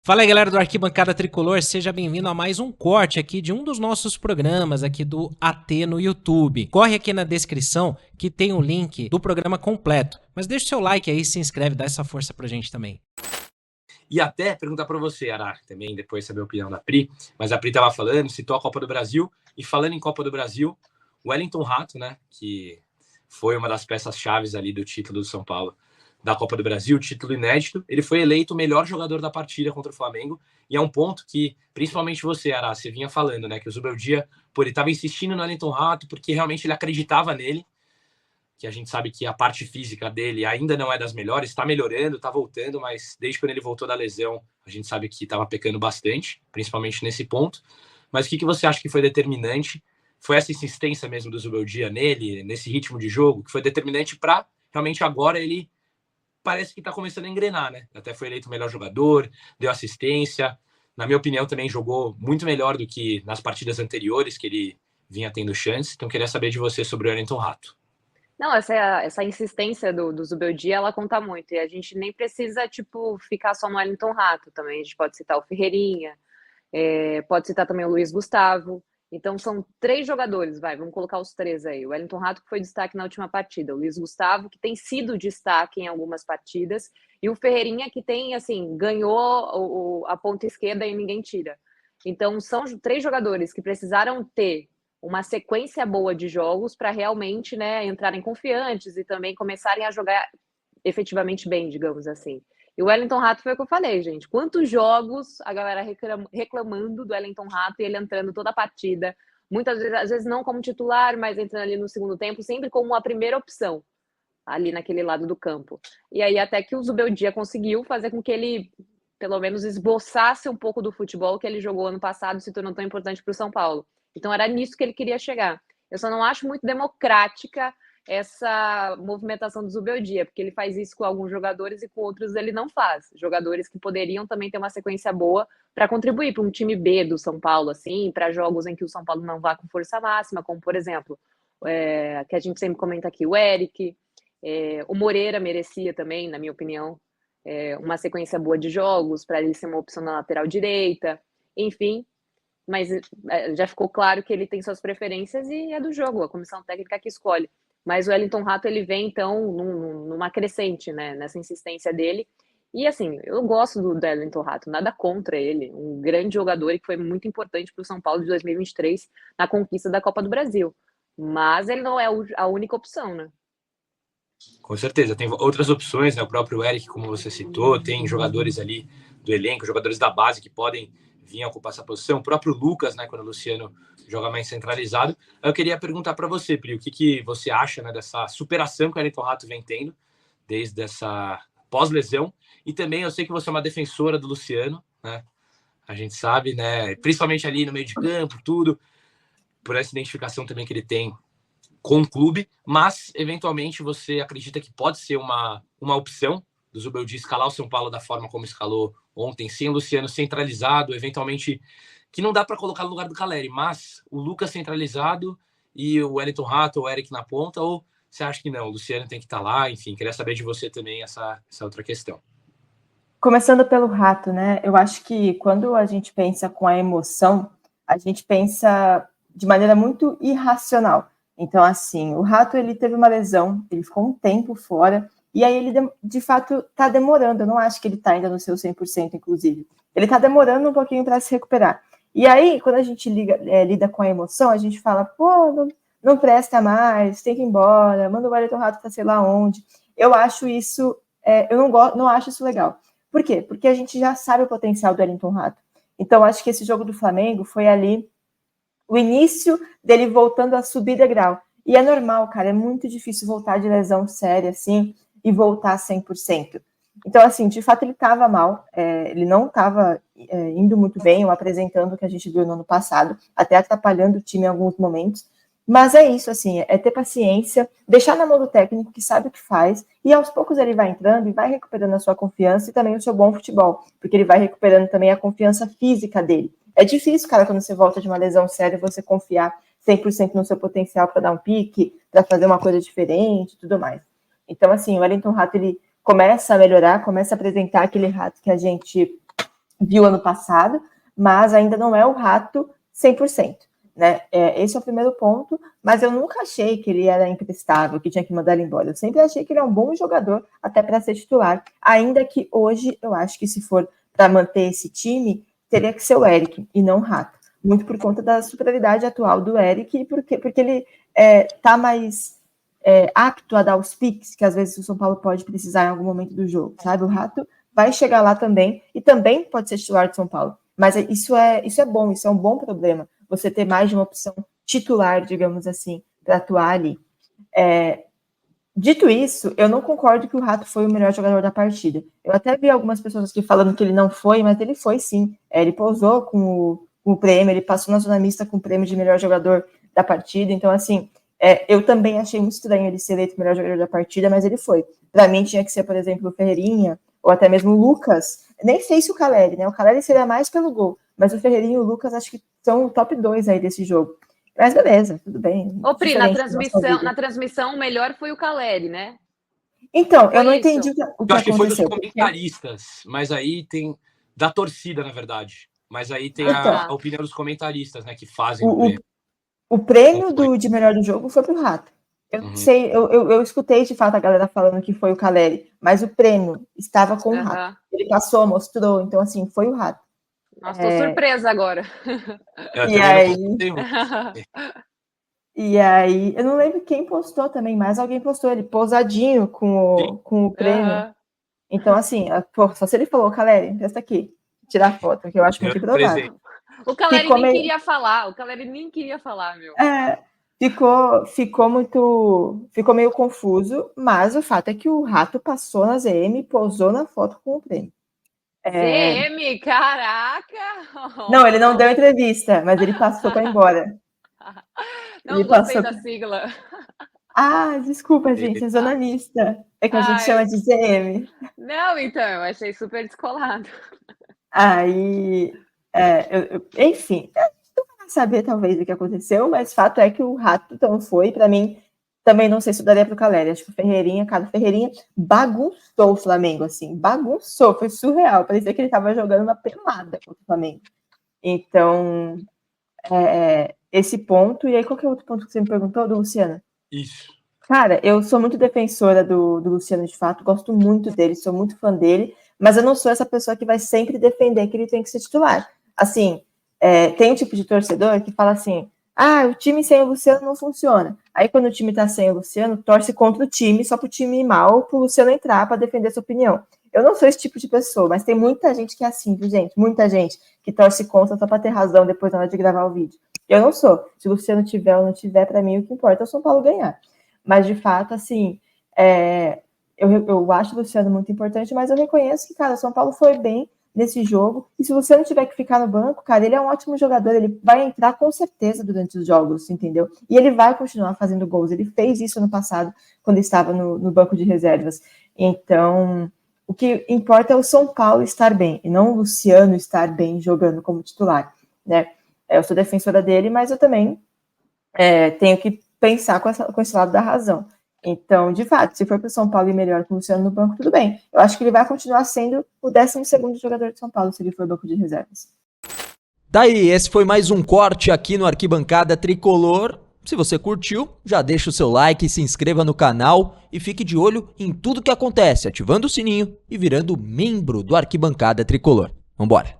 Fala aí, galera do Arquibancada Tricolor, seja bem-vindo a mais um corte aqui de um dos nossos programas aqui do AT no YouTube. Corre aqui na descrição que tem o link do programa completo, mas deixa o seu like aí, se inscreve, dá essa força pra gente também. E até perguntar para você, Ará, também depois saber a opinião da Pri, mas a Pri estava falando, citou a Copa do Brasil, e falando em Copa do Brasil, o Wellington Rato, né, que foi uma das peças-chaves ali do título do São Paulo da Copa do Brasil, título inédito, ele foi eleito o melhor jogador da partida contra o Flamengo, e é um ponto que, principalmente você, Ará, você vinha falando, né, que o Zubeldia, ele estava insistindo no Wellington Rato, porque realmente ele acreditava nele, que a gente sabe que a parte física dele ainda não é das melhores, está melhorando, está voltando, mas desde quando ele voltou da lesão, a gente sabe que estava pecando bastante, principalmente nesse ponto. Mas o que você acha que foi determinante? Foi essa insistência mesmo do Zubeldia nele, nesse ritmo de jogo, que foi determinante para realmente agora ele parece que está começando a engrenar, né? Até foi eleito o melhor jogador, deu assistência. Na minha opinião, também jogou muito melhor do que nas partidas anteriores, que ele vinha tendo chance. Então, queria saber de você sobre o Wellington Rato. Não, essa insistência do Zubeldia, ela conta muito. E a gente nem precisa, ficar só no Wellington Rato também. A gente pode citar o Ferreirinha, pode citar também o Luiz Gustavo. Então, são 3 jogadores, vamos colocar os 3 aí. O Wellington Rato, que foi destaque na última partida. O Luiz Gustavo, que tem sido destaque em algumas partidas. E o Ferreirinha, que tem, assim, ganhou a ponta esquerda e ninguém tira. Então, são 3 jogadores que precisaram ter uma sequência boa de jogos para realmente, né, entrarem confiantes e também começarem a jogar efetivamente bem, digamos assim. E o Wellington Rato foi o que eu falei, gente. Quantos jogos a galera reclamando do Wellington Rato e ele entrando toda a partida, muitas vezes, às vezes não como titular, mas entrando ali no segundo tempo, sempre como a primeira opção ali naquele lado do campo. E aí até que o Zubeldia conseguiu fazer com que ele pelo menos esboçasse um pouco do futebol que ele jogou ano passado, se tornou tão importante para o São Paulo. Então era nisso que ele queria chegar. Eu só não acho muito democrática essa movimentação do Zubeldia, porque ele faz isso com alguns jogadores e com outros ele não faz. Jogadores que poderiam também ter uma sequência boa para contribuir para um time B do São Paulo, assim, para jogos em que o São Paulo não vá com força máxima, como por exemplo, que a gente sempre comenta aqui, o Eric, o Moreira merecia também, na minha opinião, uma sequência boa de jogos para ele ser uma opção na lateral direita, enfim. Mas já ficou claro que ele tem suas preferências e é do jogo, a comissão técnica que escolhe. Mas o Wellington Rato, ele vem, então, numa crescente, né, nessa insistência dele. E, assim, eu gosto do Wellington Rato, nada contra ele. Um grande jogador e que foi muito importante para o São Paulo de 2023 na conquista da Copa do Brasil. Mas ele não é a única opção, né? Com certeza, tem outras opções, né? O próprio Eric, como você citou, tem jogadores ali do elenco, jogadores da base que podem vir a ocupar essa posição. O próprio Lucas, né? Quando o Luciano joga mais centralizado. Eu queria perguntar para você, Pri, o que você acha, né, dessa superação que o Wellington Rato vem tendo desde essa pós-lesão? E também eu sei que você é uma defensora do Luciano, né? A gente sabe, né? Principalmente ali no meio de campo, tudo, por essa identificação também que ele tem com o clube, mas eventualmente você acredita que pode ser uma opção do Zubeldia escalar o São Paulo da forma como escalou ontem, sem o Luciano centralizado, eventualmente, que não dá para colocar no lugar do Caleri, mas o Lucas centralizado e o Wellington Rato ou o Eric na ponta, ou você acha que não, o Luciano tem que estar lá? Enfim, queria saber de você também essa outra questão. Começando pelo Rato, né? Eu acho que quando a gente pensa com a emoção, a gente pensa de maneira muito irracional. Então, assim, o Rato, ele teve uma lesão, ele ficou um tempo fora, e aí ele, de fato, tá demorando. Eu não acho que ele tá ainda no seu 100%, inclusive. Ele tá demorando um pouquinho para se recuperar. E aí, quando a gente lida com a emoção, a gente fala, pô, não presta mais, tem que ir embora, manda o Wellington Rato pra sei lá onde. Eu acho isso, eu não acho isso legal. Por quê? Porque a gente já sabe o potencial do Wellington Rato. Então, acho que esse jogo do Flamengo foi ali o início dele voltando a subir degrau. E é normal, cara, é muito difícil voltar de lesão séria, assim, e voltar 100%. Então, assim, de fato ele estava mal, ele não estava indo muito bem, ou apresentando o que a gente viu no ano passado, até atrapalhando o time em alguns momentos. Mas é isso, assim, é ter paciência, deixar na mão do técnico que sabe o que faz, e aos poucos ele vai entrando e vai recuperando a sua confiança e também o seu bom futebol, porque ele vai recuperando também a confiança física dele. É difícil, cara, quando você volta de uma lesão séria, você confiar 100% no seu potencial para dar um pique, para fazer uma coisa diferente e tudo mais. Então, assim, o Wellington Rato, ele começa a melhorar, começa a apresentar aquele Rato que a gente viu ano passado, mas ainda não é o Rato 100%. Né? Esse é o primeiro ponto, mas eu nunca achei que ele era imprestável, que tinha que mandar ele embora. Eu sempre achei que ele é um bom jogador, até para ser titular, ainda que hoje eu acho que se for para manter esse time, teria que ser o Eric e não o Rato. Muito por conta da superioridade atual do Eric, porque ele está mais apto a dar os piques que às vezes o São Paulo pode precisar em algum momento do jogo, sabe? O Rato vai chegar lá também, e também pode ser titular de São Paulo. Mas isso é bom, isso é um bom problema. Você ter mais de uma opção titular, digamos assim, para atuar ali. Dito isso, eu não concordo que o Rato foi o melhor jogador da partida. Eu até vi algumas pessoas aqui falando que ele não foi, mas ele foi sim. Ele pousou com o prêmio, ele passou na zona mista com o prêmio de melhor jogador da partida. Então, assim, eu também achei muito estranho ele ser eleito o melhor jogador da partida, mas ele foi. Para mim, tinha que ser, por exemplo, o Ferreirinha, ou até mesmo o Lucas. Nem sei se o Caleri, né? O Caleri seria mais pelo gol, mas o Ferreirinha e o Lucas acho que são o top 2 aí desse jogo. Mas beleza, tudo bem. Ô, Pri, na transmissão o melhor foi o Caleri, né? Então, eu não entendi o que aconteceu. Eu acho que foi dos comentaristas, mas aí tem... Da torcida, na verdade. Mas aí tem a opinião dos comentaristas, né, que fazem o prêmio. O prêmio de melhor do jogo foi pro Rato. Eu não sei, eu escutei de fato a galera falando que foi o Caleri, mas o prêmio estava com o Rato. Ele passou, mostrou, então assim, foi o Rato. Nossa, tô surpresa agora. E aí, eu não lembro quem postou também, mas alguém postou ele pousadinho com o prêmio. Então, assim, só se ele falou, Caleri, presta aqui, tirar foto, que eu acho muito provável. O Caleri nem queria falar, meu. Ficou meio confuso, mas o fato é que o Rato passou na ZM e pousou na foto com o prêmio. ZM, caraca! Não, ele não deu entrevista, mas ele passou para ir embora. Não gostei da sigla. Desculpa, gente, é zona mista. É que a gente chama de ZM. Não, então, eu achei super descolado. Aí, enfim, não vai saber talvez o que aconteceu, mas fato é que o Rato então foi, para mim, também não sei se eu daria pro Caleri, acho que o Ferreirinha bagunçou o Flamengo, assim, bagunçou, foi surreal, parecia que ele tava jogando uma pelada contra o Flamengo. Então, esse ponto, e aí qual que é o outro ponto que você me perguntou, do Luciano? Isso. Cara, eu sou muito defensora do Luciano, de fato, gosto muito dele, sou muito fã dele, mas eu não sou essa pessoa que vai sempre defender que ele tem que ser titular. Assim, tem um tipo de torcedor que fala assim, o time sem o Luciano não funciona. Aí quando o time tá sem o Luciano, torce contra o time, só pro time ir mal, pro Luciano entrar para defender sua opinião. Eu não sou esse tipo de pessoa, mas tem muita gente que é assim, viu, gente? Muita gente que torce contra só pra ter razão depois na hora de gravar o vídeo. Eu não sou. Se o Luciano tiver ou não tiver, para mim o que importa é o São Paulo ganhar. Mas, de fato, assim, eu acho o Luciano muito importante, mas eu reconheço que, cara, o São Paulo foi bem nesse jogo, e se o Luciano tiver que ficar no banco, cara, ele é um ótimo jogador, ele vai entrar com certeza durante os jogos, entendeu? E ele vai continuar fazendo gols, ele fez isso no passado, quando estava no banco de reservas. Então, o que importa é o São Paulo estar bem, e não o Luciano estar bem jogando como titular, né? Eu sou defensora dele, mas eu também tenho que pensar com esse lado da razão. Então, de fato, se for para o São Paulo ir melhor com o Luciano no banco, tudo bem. Eu acho que ele vai continuar sendo o 12º jogador de São Paulo, se ele for banco de reservas. Daí, esse foi mais um corte aqui no Arquibancada Tricolor. Se você curtiu, já deixa o seu like, se inscreva no canal e fique de olho em tudo que acontece, ativando o sininho e virando membro do Arquibancada Tricolor. Vambora!